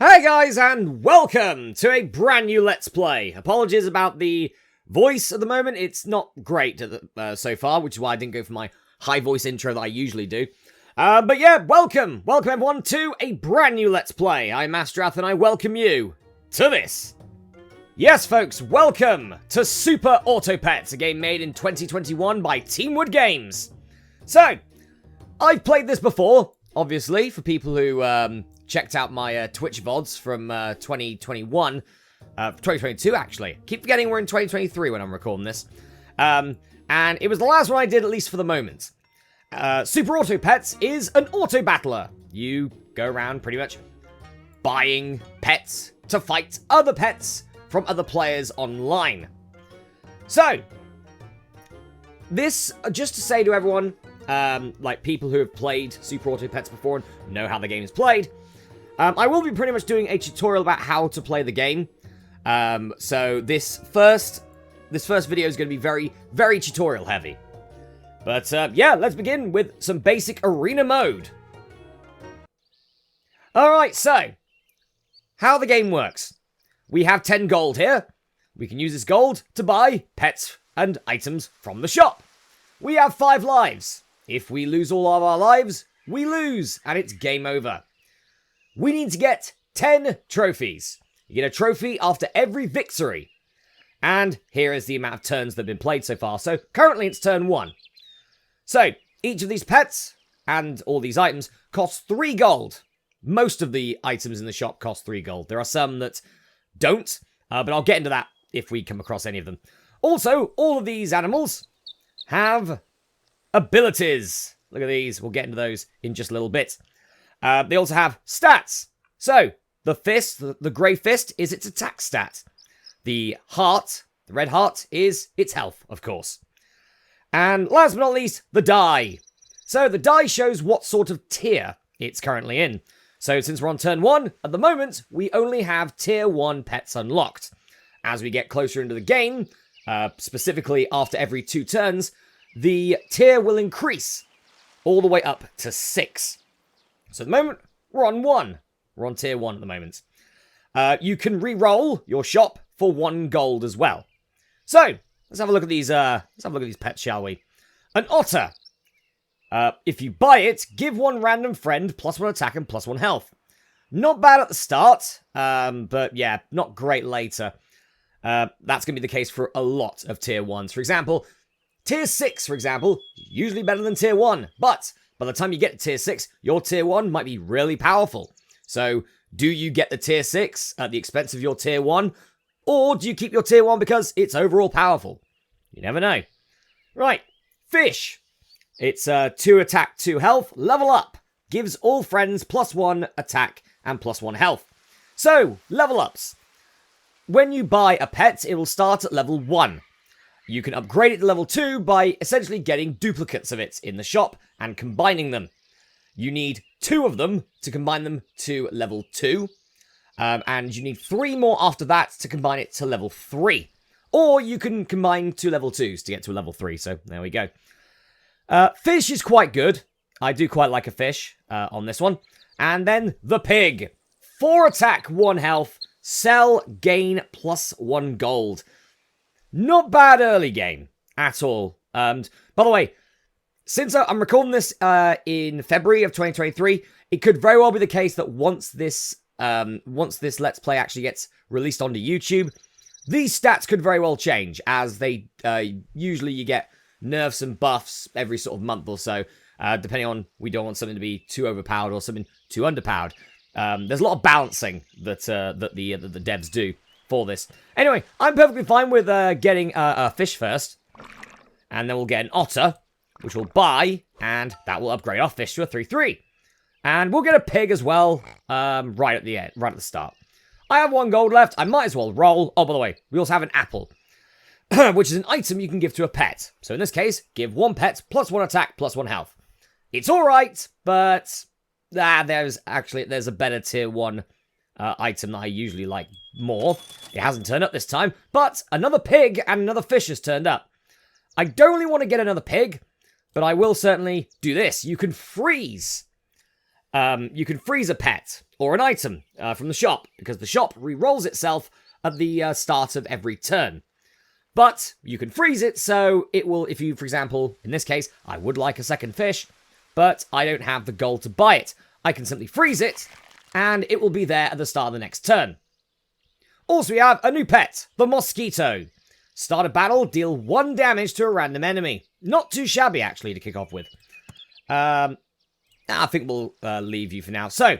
Hey guys, and welcome to a brand new Let's Play. Apologies about the voice at the moment. It's not great so far, which is why I didn't go for my high voice intro that I usually do. But yeah, welcome everyone to a brand new Let's Play. I'm Masterath and I welcome you to this. Yes folks, welcome to Super Auto Pets, a game made in 2021 by Teamwood Games. So, I've played this before, obviously, for people who checked out my Twitch VODs from 2022 actually. Keep forgetting we're in 2023 when I'm recording this. And it was the last one I did, at least for the moment. Super Auto Pets is an auto battler. You go around pretty much buying pets to fight other pets from other players online. So, this, just to say to everyone, like people who have played Super Auto Pets before and know how the game is played, I will be pretty much doing a tutorial about how to play the game. So this first video is going to be very, very tutorial heavy. But yeah, let's begin with some basic arena mode. Alright, so, how the game works. We have 10 gold here. We can use this gold to buy pets and items from the shop. We have 5 lives. If we lose all of our lives, we lose, and it's game over. We need to get 10 trophies. You get a trophy after every victory. And here is the amount of turns that have been played so far. So currently it's turn 1. So each of these pets and all these items cost 3 gold. Most of the items in the shop cost 3 gold. There are some that don't, but I'll get into that if we come across any of them. Also, all of these animals have abilities. Look at these. We'll get into those in just a little bit. They also have stats. So, the fist, the grey fist, is its attack stat. The heart, the red heart, is its health, of course. And last but not least, the die. So, the die shows what sort of tier it's currently in. So, since we're on turn 1, at the moment, we only have tier 1 pets unlocked. As we get closer into the game, specifically after every 2 turns, the tier will increase all the way up to 6. So at the moment, we're on 1. We're on tier 1 at the moment. You can re-roll your shop for 1 gold as well. So, let's have a look at these pets, shall we? An otter. If you buy it, give 1 random friend +1 attack and +1 health. Not bad at the start, but yeah, not great later. That's going to be the case for a lot of tier 1s. For example, tier 6, for example, usually better than tier 1, but by the time you get to tier 6, your tier 1 might be really powerful. So, do you get the tier 6 at the expense of your tier 1? Or do you keep your tier 1 because it's overall powerful? You never know. Right, fish. It's 2 attack, 2 health, level up. Gives all friends +1 attack and +1 health. So, level ups. When you buy a pet, it will start at level 1. You can upgrade it to level 2 by essentially getting duplicates of it in the shop and combining them. You need 2 of them to combine them to level 2. And you need 3 more after that to combine it to level 3. Or you can combine 2 level 2s to get to a level 3. So there we go. Fish is quite good. I do quite like a fish on this one. And then the pig. 4 attack, 1 health. Sell, gain +1 gold. Not bad early game at all. By the way, since I'm recording this in February of 2023, it could very well be the case that once this Let's Play actually gets released onto YouTube, these stats could very well change, as they usually you get nerfs and buffs every sort of month or so, depending on we don't want something to be too overpowered or something too underpowered. There's a lot of balancing that the devs do for this. Anyway, I'm perfectly fine with getting a fish first. And then we'll get an otter, which we'll buy, and that will upgrade our fish to a 3-3. And we'll get a pig as well, right at the end, right at the start. I have 1 gold left, I might as well roll. Oh, by the way, we also have an apple, which is an item you can give to a pet. So in this case, give 1 pet +1 attack, +1 health. It's alright, but there's a better tier 1 item that I usually like more. It hasn't turned up this time, but another pig and another fish has turned up. I don't really want to get another pig, but I will certainly do this. You can freeze you can freeze a pet or an item from the shop, because the shop re-rolls itself at the start of every turn. But you can freeze it, so it will, if you, for example, in this case, I would like a second fish, but I don't have the gold to buy it. I can simply freeze it, and it will be there at the start of the next turn. Also, we have a new pet, the Mosquito. Start a battle, deal 1 damage to a random enemy. Not too shabby, actually, to kick off with. I think we'll leave you for now. So,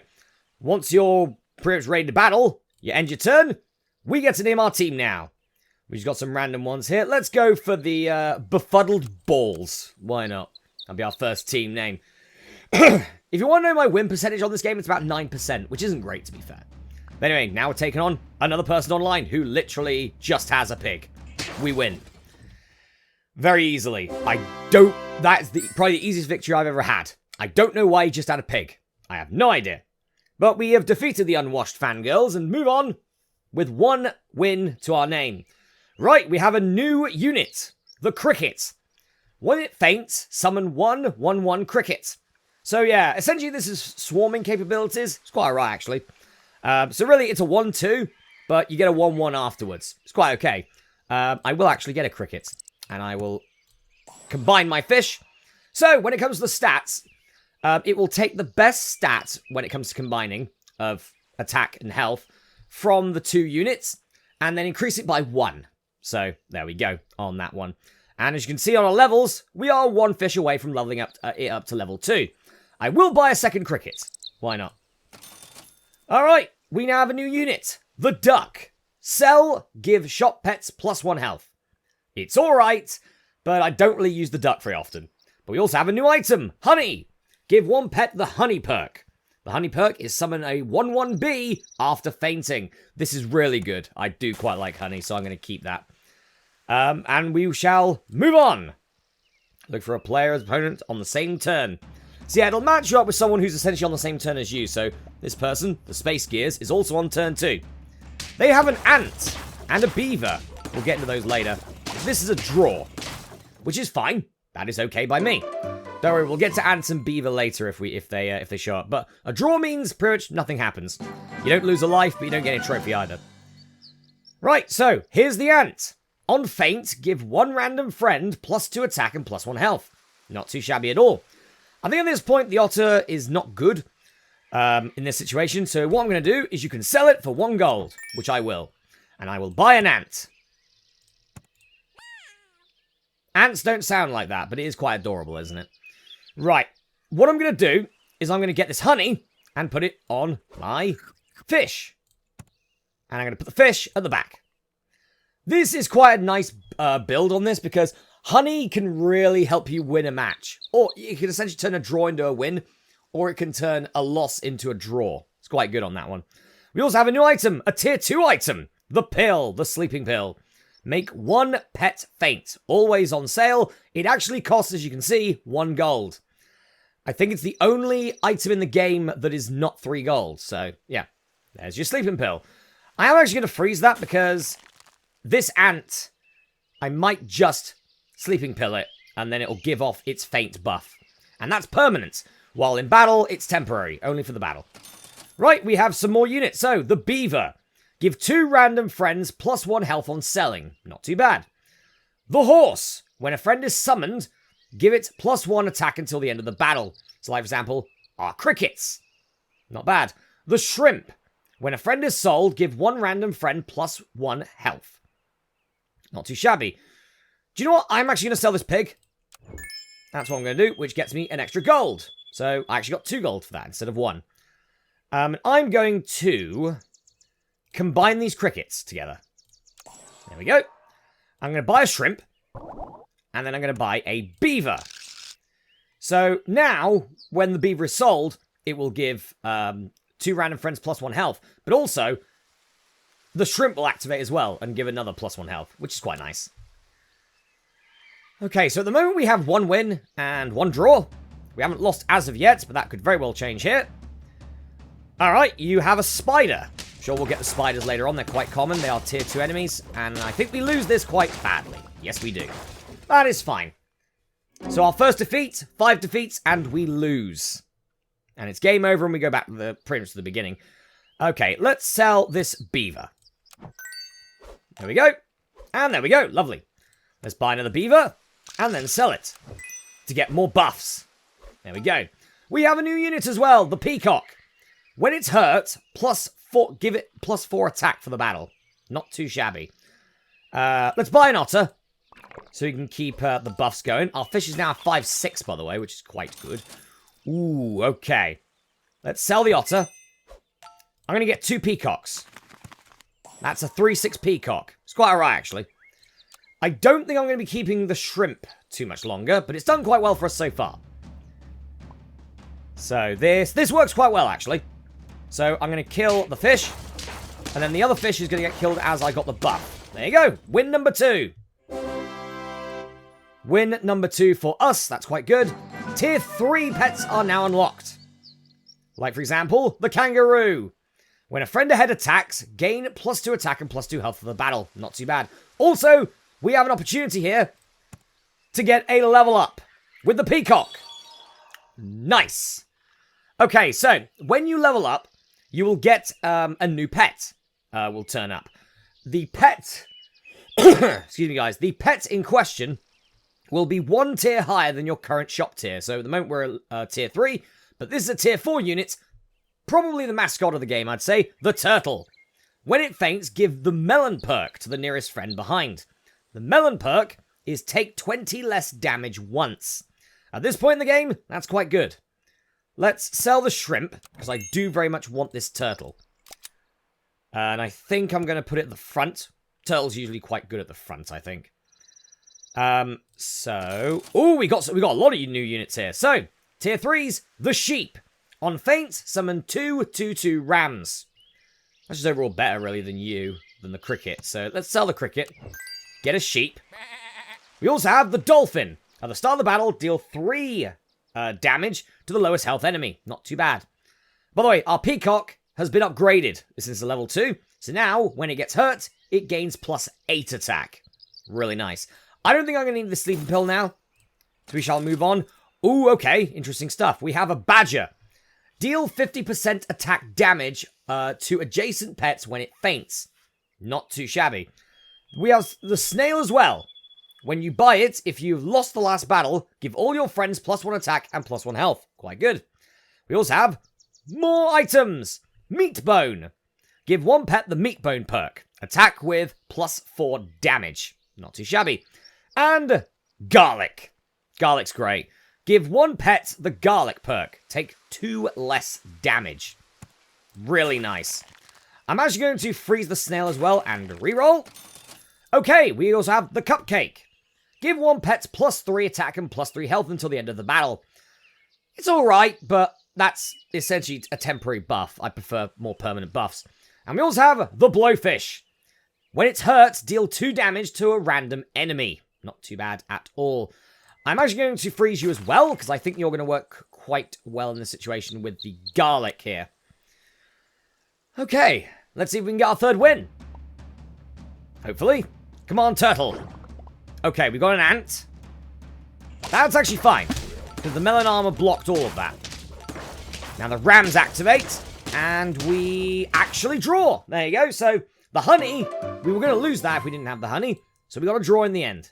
once you're pretty much ready to battle, you end your turn, we get to name our team now. We've just got some random ones here. Let's go for the Befuddled Balls. Why not? That'll be our first team name. If you want to know my win percentage on this game, it's about 9%, which isn't great, to be fair. But anyway, now we're taking on another person online who literally just has a pig. We win. Very easily. That's probably the easiest victory I've ever had. I don't know why he just had a pig. I have no idea. But we have defeated the unwashed fangirls and move on with 1 win to our name. Right, we have a new unit. The Cricket. When it faints, summon 1/1/1 Cricket. So yeah, essentially this is swarming capabilities. It's quite alright, actually. So really, it's a 1/2, but you get a 1/1 afterwards. It's quite okay. I will actually get a Cricket, and I will combine my fish. So, when it comes to the stats, it will take the best stat when it comes to combining of attack and health from the 2 units, and then increase it by 1. So, there we go on that one. And as you can see on our levels, we are 1 fish away from leveling up it up to level 2. I will buy a second Cricket. Why not? Alright, we now have a new unit. The Duck. Sell, give shop pets +1 health. It's alright, but I don't really use the duck very often. But we also have a new item, Honey. Give 1 pet the Honey perk. The Honey perk is summon a 1/1 bee after fainting. This is really good. I do quite like Honey, so I'm going to keep that. And we shall move on. Look for a player as opponent on the same turn. So yeah, it'll match you up with someone who's essentially on the same turn as you. So this person, the Space Gears, is also on turn 2. They have an ant and a beaver. We'll get into those later. This is a draw, which is fine. That is okay by me. Don't worry, we'll get to ants and beaver later if they show up. But a draw means pretty much nothing happens. You don't lose a life, but you don't get a trophy either. Right, so here's the ant. On faint, give 1 random friend +2 attack and +1 health. Not too shabby at all. I think at this point the otter is not good in this situation. So what I'm going to do is you can sell it for 1 gold, which I will. And I will buy an ant. Ants don't sound like that, but it is quite adorable, isn't it? Right. What I'm going to do is I'm going to get this honey and put it on my fish. And I'm going to put the fish at the back. This is quite a nice build on this because honey can really help you win a match. Or it can essentially turn a draw into a win. Or it can turn a loss into a draw. It's quite good on that one. We also have a new item, a tier 2 item. The pill, the sleeping pill. Make 1 pet faint. Always on sale. It actually costs, as you can see, 1 gold. I think it's the only item in the game that is not 3 gold. So, yeah. There's your sleeping pill. I am actually going to freeze that because this ant, I might just sleeping pill it. And then it'll give off its faint buff. And that's permanent. While in battle, it's temporary. Only for the battle. Right, we have some more units. So, the beaver. Give 2 random friends +1 health on selling. Not too bad. The horse. When a friend is summoned, give it +1 attack until the end of the battle. So, like, for example, our crickets. Not bad. The shrimp. When a friend is sold, give 1 random friend +1 health. Not too shabby. Do you know what? I'm actually going to sell this pig. That's what I'm going to do, which gets me an extra gold. So, I actually got 2 gold for that instead of 1. I'm going to combine these crickets together. There we go. I'm going to buy a shrimp. And then I'm going to buy a beaver. So now, when the beaver is sold, it will give 2 random friends +1 health. But also, the shrimp will activate as well and give another +1 health, which is quite nice. Okay, so at the moment we have 1 win and 1 draw. We haven't lost as of yet, but that could very well change here. Alright, you have a spider. Sure, we'll get the spiders later on. They're quite common. They are tier 2 enemies. And I think we lose this quite badly. Yes, we do. That is fine. So our first defeat, 5 defeats, and we lose. And it's game over and we go back to pretty much to the beginning. Okay, let's sell this beaver. There we go. And there we go. Lovely. Let's buy another beaver and then sell it to get more buffs. There we go. We have a new unit as well, the peacock. When it's hurt, +4, give it +4 attack for the battle. Not too shabby. Let's buy an otter so we can keep the buffs going. Our fish is now 5/6, by the way, which is quite good. Ooh, okay. Let's sell the otter. I'm going to get 2 peacocks. That's a 3/6 peacock. It's quite alright, actually. I don't think I'm going to be keeping the shrimp too much longer, but it's done quite well for us so far. So this works quite well, actually. So I'm going to kill the fish, and then the other fish is going to get killed as I got the buff. There you go. Win number 2. Win number 2 for us. That's quite good. Tier 3 pets are now unlocked. Like, for example, the kangaroo. When a friend ahead attacks, gain +2 attack and +2 health for the battle. Not too bad. Also, we have an opportunity here to get a level up with the peacock. Nice. Okay, so when you level up, you will get a new pet will turn up. The pet, excuse me guys, the pet in question will be 1 tier higher than your current shop tier. So at the moment we're at tier 3, but this is a tier 4 unit. Probably the mascot of the game, I'd say, the turtle. When it faints, give the melon perk to the nearest friend behind. The melon perk is take 20 less damage once. At this point in the game, that's quite good. Let's sell the shrimp, because I do very much want this turtle. And I think I'm going to put it at the front. Turtle's usually quite good at the front, I think. Oh, we got a lot of new units here. So, tier 3's the sheep. On faint, summon 2 2/2 rams. That's just overall better, really, than the cricket. So, let's sell the cricket. Get a sheep. We also have the dolphin. At the start of the battle, deal 3 damage to the lowest health enemy. Not too bad. By the way, our peacock has been upgraded since the level 2. So now, when it gets hurt, it gains +8 attack. Really nice. I don't think I'm going to need the sleeping pill now. So we shall move on. Ooh, okay. Interesting stuff. We have a badger. Deal 50% attack damage to adjacent pets when it faints. Not too shabby. We have the snail as well. When you buy it, if you've lost the last battle, give all your friends +1 attack and +1 health. Quite good. We also have more items. Meat bone. Give 1 pet the meat bone perk. Attack with +4 damage. Not too shabby. And garlic. Garlic's great. Give 1 pet the garlic perk. Take 2 less damage. Really nice. I'm actually going to freeze the snail as well and reroll. Okay, we also have the cupcake. Give 1 pet +3 attack and +3 health until the end of the battle. It's alright, but that's essentially a temporary buff. I prefer more permanent buffs. And we also have the blowfish. When it's hurt, deal 2 damage to a random enemy. Not too bad at all. I'm actually going to freeze you as well, because I think you're going to work quite well in this situation with the garlic here. Okay, let's see if we can get our 3rd win. Hopefully. Come on, turtle. Okay, we got an ant. That's actually fine, because the melon armor blocked all of that. Now the rams activate, and we actually draw. There you go. So the honey, we were going to lose that if we didn't have the honey, so we got a draw in the end.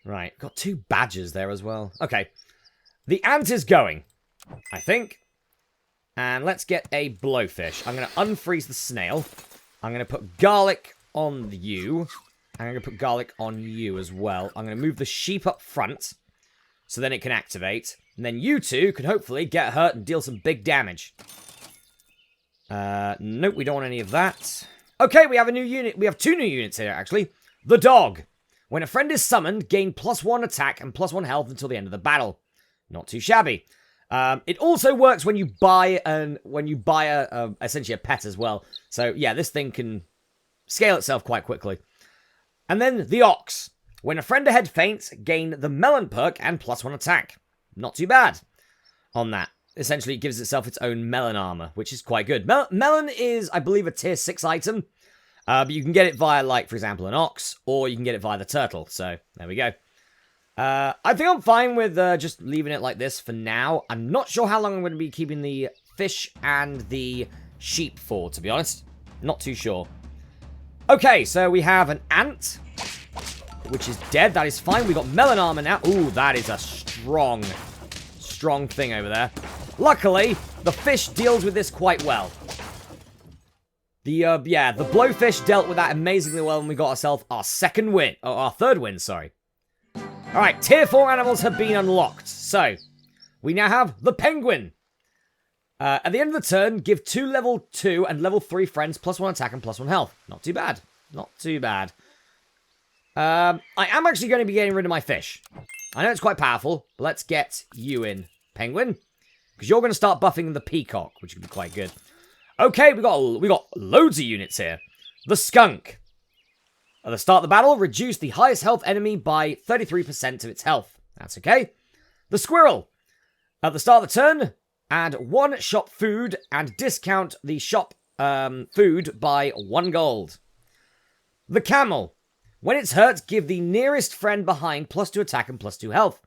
Right, got 2 badgers there as well. Okay, the ant is going, I think. And let's get a blowfish. I'm going to unfreeze the snail. I'm going to put garlic on you. And I'm going to put garlic on you as well. I'm going to move the sheep up front, so then it can activate. And then you 2 can hopefully get hurt and deal some big damage. Nope, we don't want any of that. Okay, we have a new unit. We have 2 new units here, actually. The dog. When a friend is summoned, gain +1 attack and +1 health until the end of the battle. Not too shabby. It also works when you buy essentially a pet as well. So yeah, this thing can scale itself quite quickly. And then the ox. When a friend ahead faints, gain the melon perk and +1 attack. Not too bad on that. Essentially, it gives itself its own melon armor, which is quite good. Melon is, I believe, a tier 6 item. But you can get it via, like, for example, an ox, or you can get it via the turtle. So, there we go. I think I'm fine with just leaving it like this for now. I'm not sure how long I'm going to be keeping the fish and the sheep for, to be honest. Not too sure. Okay, so we have an ant, which is dead. That is fine. We got melon armor now. Ooh, that is a strong thing over there. Luckily, the fish deals with this quite well. The blowfish dealt with that amazingly well, and we got ourselves our second win. Oh, our third win, sorry. Alright, tier 4 animals have been unlocked. So, we now have the penguin. At the end of the turn, give 2 level 2 and level 3 friends +1 attack and +1 health. Not too bad. Not too bad. I am actually going to be getting rid of my fish. I know it's quite powerful, but let's get you in, penguin. Because you're going to start buffing the peacock, which could be quite good. Okay, we got loads of units here. The skunk. At the start of the battle, reduce the highest health enemy by 33% of its health. That's okay. The squirrel. At the start of the turn, add 1 shop food and discount the shop food by 1 gold. The camel. When it's hurt, give the nearest friend behind +2 attack and +2 health.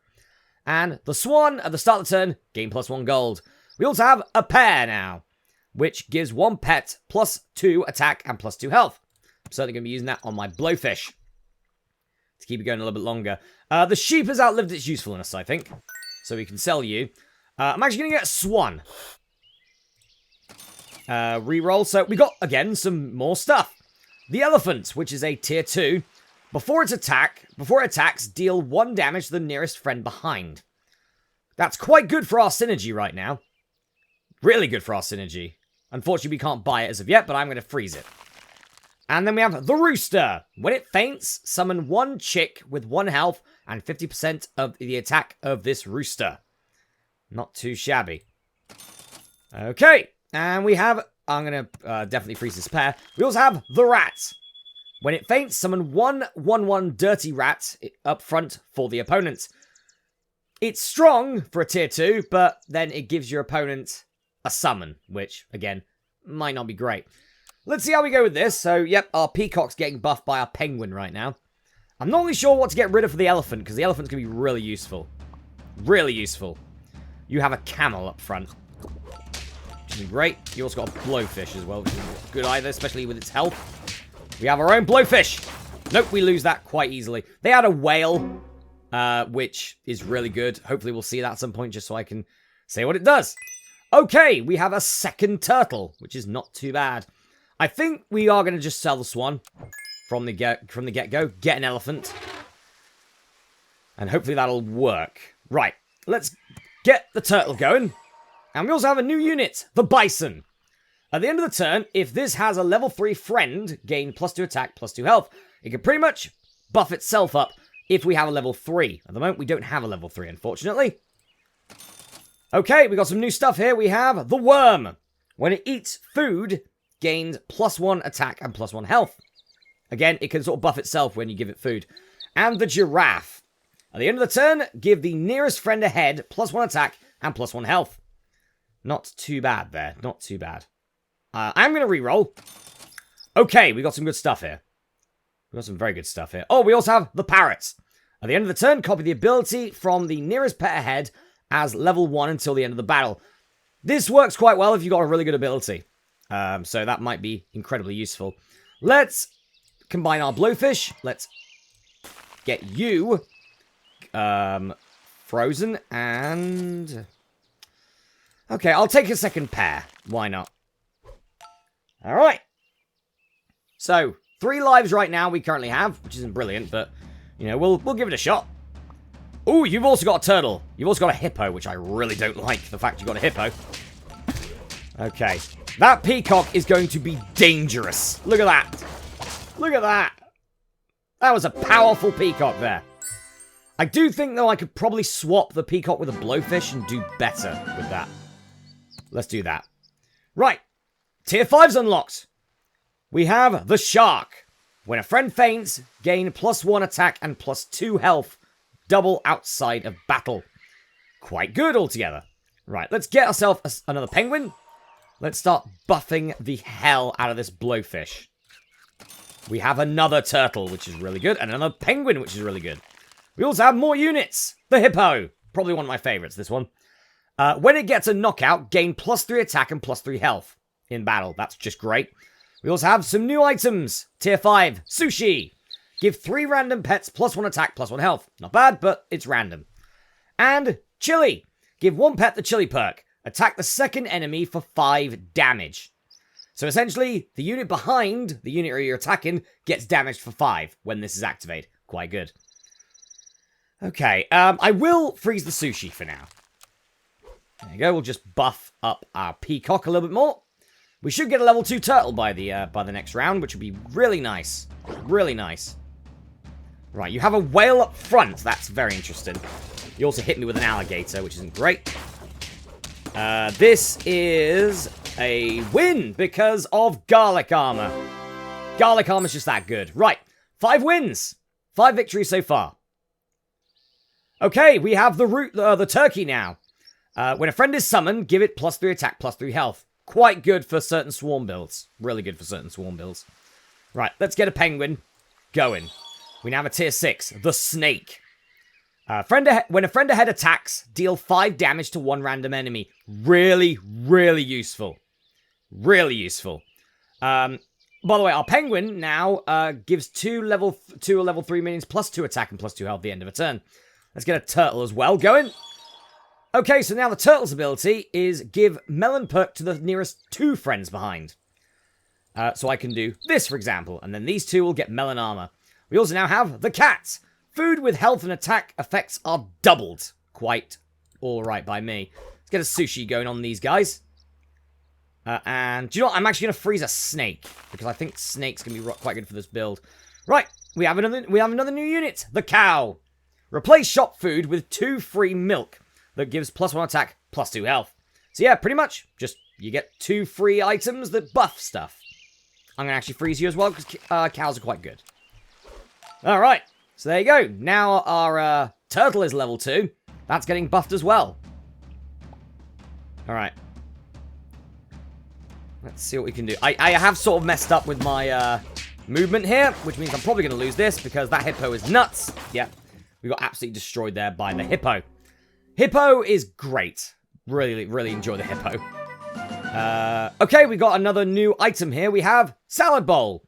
And the swan. At the start of the turn, gain +1 gold. We also have a pear now, which gives 1 pet +2 attack and +2 health. I'm certainly going to be using that on my blowfish to keep it going a little bit longer. The sheep has outlived its usefulness, I think. So we can sell you. I'm actually going to get a swan. Reroll. So we got, again, some more stuff. The elephant, which is a tier 2. Before it attacks, deal 1 damage to the nearest friend behind. That's quite good for our synergy right now. Really good for our synergy. Unfortunately, we can't buy it as of yet, but I'm going to freeze it. And then we have the rooster. When it faints, summon 1 chick with 1 health and 50% of the attack of this rooster. Not too shabby. Okay, and we have... I'm going to definitely freeze this pair. We also have the rat. When it faints, summon 1/1/1 dirty rat up front for the opponent. It's strong for a tier 2, but then it gives your opponent a summon, which, again, might not be great. Let's see how we go with this. So, yep, our peacock's getting buffed by our penguin right now. I'm not really sure what to get rid of for the elephant, because the elephant's going to be really useful. Really useful. You have a camel up front, which is great. You also got a blowfish as well, which is good either, especially with its health. We have our own blowfish. Nope, we lose that quite easily. They had a whale, which is really good. Hopefully we'll see that at some point, just so I can say what it does. Okay, we have a second turtle, which is not too bad. I think we are going to just sell the swan from the get-go. Get an elephant. And hopefully that'll work. Right, let's get the turtle going. And we also have a new unit, the bison. At the end of the turn, if this has a level 3 friend, gain +2 attack, +2 health. It can pretty much buff itself up if we have a level 3. At the moment, we don't have a level 3, unfortunately. Okay, we got some new stuff here. We have the worm. When it eats food, gains +1 attack and +1 health. Again, it can sort of buff itself when you give it food. And the giraffe. At the end of the turn, give the nearest friend ahead +1 attack and +1 health. Not too bad there. Not too bad. I'm going to reroll. Okay, we got some good stuff here. We got some very good stuff here. Oh, we also have the parrots. At the end of the turn, copy the ability from the nearest pet ahead as level 1 until the end of the battle. This works quite well if you've got a really good ability. So that might be incredibly useful. Let's combine our blowfish. Let's get you frozen and... Okay, I'll take a second pair. Why not? Alright. So, 3 lives right now we currently have, which isn't brilliant, but, you know, we'll give it a shot. Ooh, you've also got a turtle. You've also got a hippo, which I really don't like, the fact you've got a hippo. Okay. That peacock is going to be dangerous. Look at that. Look at that. That was a powerful peacock there. I do think, though, I could probably swap the peacock with a blowfish and do better with that. Let's do that. Right. Tier 5's unlocked. We have the shark. When a friend faints, gain +1 attack and +2 health. Double outside of battle. Quite good altogether. Right, let's get ourselves another penguin. Let's start buffing the hell out of this blowfish. We have another turtle, which is really good, and another penguin, which is really good. We also have more units. The hippo. Probably one of my favorites, this one. When it gets a knockout, gain +3 attack and +3 health in battle. That's just great. We also have some new items. Tier 5, sushi. Give 3 random pets +1 attack, +1 health. Not bad, but it's random. And chili. Give 1 pet the chili perk. Attack the second enemy for 5 damage. So essentially, the unit behind the unit you're attacking gets damaged for 5 when this is activated. Quite good. Okay, I will freeze the sushi for now. There you go, we'll just buff up our peacock a little bit more. We should get a level 2 turtle by the next round, which would be really nice. Really nice. Right, you have a whale up front. That's very interesting. You also hit me with an alligator, which isn't great. This is a win because of garlic armor. Garlic armor's just that good. Right, 5 wins. 5 victories so far. Okay, we have the turkey now. When a friend is summoned, give it +3 attack, +3 health. Quite good for certain swarm builds. Really good for certain swarm builds. Right, let's get a penguin going. We now have a tier 6, the snake. When a friend ahead attacks, deal 5 damage to 1 random enemy. Really, really useful. Really useful. By the way, our penguin now gives 2 level 3 minions +2 attack and +2 health at the end of a turn. Let's get a turtle as well going. Okay, so now the turtle's ability is give melon perk to the nearest 2 friends behind. So I can do this, for example, and then these 2 will get melon armor. We also now have the cat. Food with health and attack effects are doubled. Quite alright by me. Let's get a sushi going on these guys. And do you know what? I'm actually going to freeze a snake, because I think snake's going to be quite good for this build. Right, we have another new unit, the cow. Replace shop food with 2 free milk that gives +1 attack, +2 health. So yeah, pretty much, just you get 2 free items that buff stuff. I'm going to actually freeze you as well, because cows are quite good. Alright, so there you go. Now our turtle is level 2. That's getting buffed as well. Alright. Let's see what we can do. I have sort of messed up with my movement here, which means I'm probably going to lose this, because that hippo is nuts. Yeah. We got absolutely destroyed there by the hippo. Hippo is great. Really, really enjoy the hippo. Okay, we got another new item here. We have salad bowl.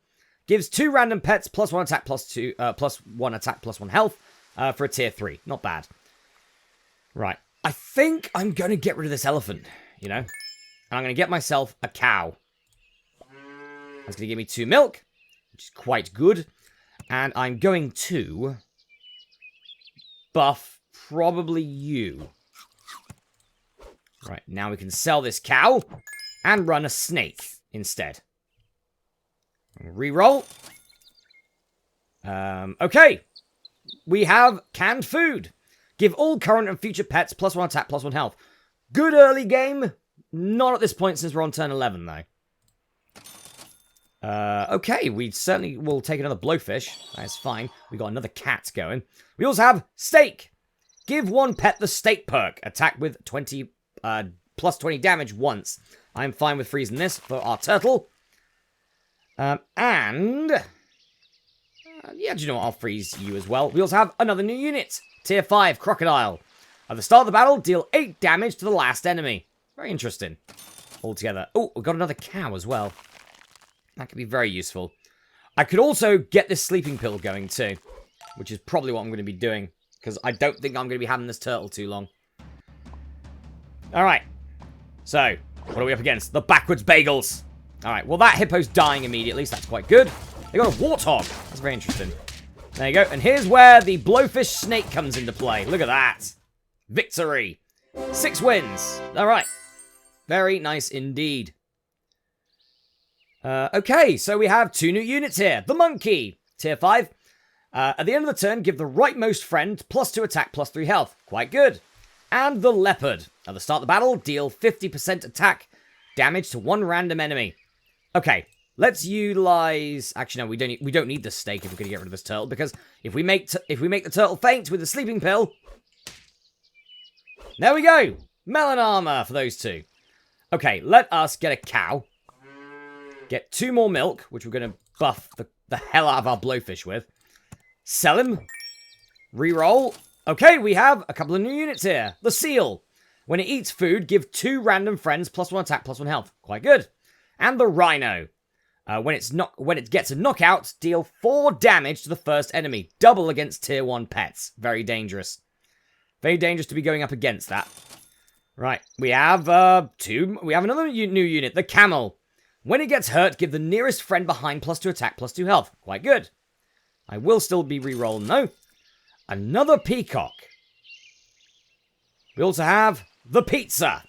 Gives 2 random pets +1 attack, +1 attack, +1 health for a tier 3. Not bad. Right. I think I'm going to get rid of this elephant, you know. And I'm going to get myself a cow. That's going to give me 2 milk, which is quite good. And I'm going to buff probably you. Right, now we can sell this cow and run a snake instead. Reroll. Okay. We have canned food. Give all current and future pets +1 attack, +1 health. Good early game. Not at this point since we're on turn 11, though. Okay, we certainly will take another blowfish. That's fine. We got another cat going. We also have steak. Give 1 pet the steak perk. Attack with 20 +20 damage once. I'm fine with freezing this for our turtle. Yeah, do you know what? I'll freeze you as well. We also have another new unit. Tier 5, Crocodile. At the start of the battle, deal 8 damage to the last enemy. Very interesting. Altogether. Oh, we've got another cow as well. That could be very useful. I could also get this sleeping pill going too, which is probably what I'm going to be doing, because I don't think I'm going to be having this turtle too long. Alright. So, what are we up against? The backwards bagels. Alright, well that hippo's dying immediately, so that's quite good. They got a warthog. That's very interesting. There you go. And here's where the blowfish snake comes into play. Look at that. Victory. 6 wins. Alright. Very nice indeed. Okay, so we have 2 new units here. The monkey. Tier 5. At the end of the turn, give the rightmost friend +2 attack, +3 health. Quite good. And the leopard. At the start of the battle, deal 50% attack damage to 1 random enemy. Okay, let's utilize... Actually, no, we don't need the steak if we're going to get rid of this turtle, because if we make the turtle faint with the sleeping pill... There we go! Melon armor for those 2. Okay, let us get a cow. Get 2 more milk, which we're going to buff the hell out of our blowfish with. Sell him. Reroll. Okay, we have a couple of new units here. The seal. When it eats food, give 2 random friends +1 attack, +1 health. Quite good. And the rhino. When it gets a knockout, deal 4 damage to the first enemy. Double against tier 1 pets. Very dangerous. Very dangerous to be going up against that. Right, we have another new unit, the camel. When it gets hurt, give the nearest friend behind +2 attack, +2 health. Quite good. I will still be re-rolling though. Another peacock. We also have the pizza.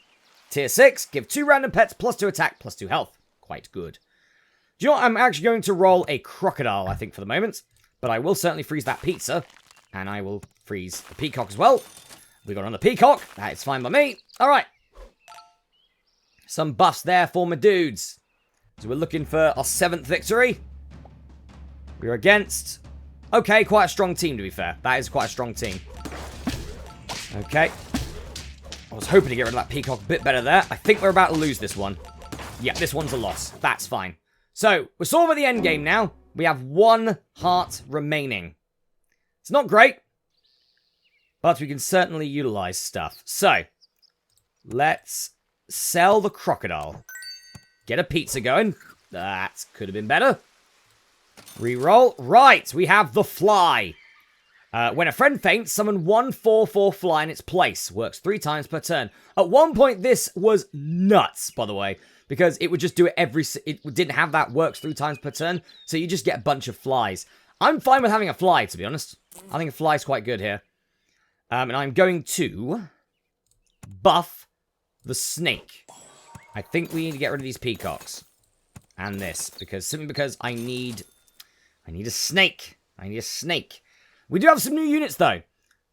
Tier 6, give 2 random pets +2 attack, +2 health. Quite good. Do you know what? I'm actually going to roll a crocodile, I think, for the moment. But I will certainly freeze that pizza. And I will freeze the peacock as well. We got on the peacock. That is fine by me. All right. Some buffs there for my dudes. So we're looking for our 7th victory. We're against... Okay, quite a strong team, to be fair. That is quite a strong team. Okay. I was hoping to get rid of that peacock a bit better there. I think we're about to lose this one. Yeah, this one's a loss. That's fine. So, we're sort of at the end game now. We have 1 heart remaining. It's not great, but we can certainly utilize stuff. So, let's sell the crocodile. Get a pizza going. That could have been better. Reroll. Right, we have the fly. When a friend faints, summon 1 4/4 fly in its place. Works 3 times per turn. At one point, this was nuts, by the way, because it would just do it it didn't have that works 3 times per turn, so you just get a bunch of flies. I'm fine with having a fly, to be honest. I think a fly's quite good here. And I'm going to buff the snake. I think we need to get rid of these peacocks. And this, simply because I need a snake. I need a snake. We do have some new units, though.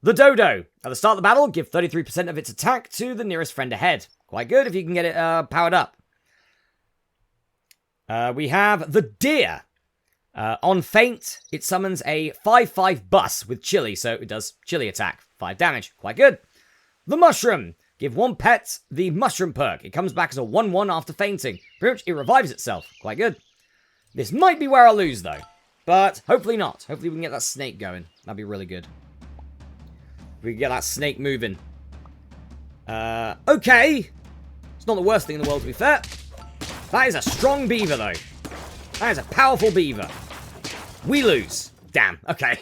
The dodo. At the start of the battle, give 33% of its attack to the nearest friend ahead. Quite good if you can get it powered up. We have the deer. On feint, it summons a 5/5 bus with chili, so it does chili attack. 5 damage. Quite good. The mushroom. Give 1 pet the mushroom perk. It comes back as a 1/1 after fainting. Pretty much, it revives itself. Quite good. This might be where I lose, though. But hopefully not. Hopefully we can get that snake going. That'd be really good. We can get that snake moving. Okay. It's not the worst thing in the world, to be fair. That is a strong beaver, though. That is a powerful beaver. We lose. Damn. Okay.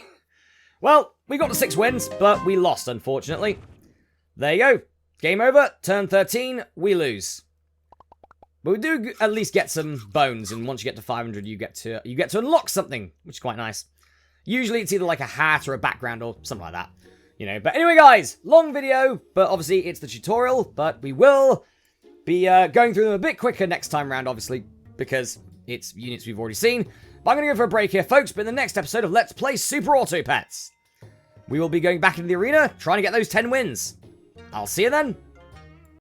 Well, we got the 6 wins, but we lost, unfortunately. There you go. Game over. Turn 13. We lose. But we do at least get some bones, and once you get to 500, you get to unlock something, which is quite nice. Usually it's either like a hat or a background or something like that. You know, but anyway, guys, long video, but obviously it's the tutorial, but we will be going through them a bit quicker next time round, obviously, because it's units we've already seen. But I'm going to go for a break here, folks, but in the next episode of Let's Play Super Auto Pets, we will be going back into the arena, trying to get those 10 wins. I'll see you then.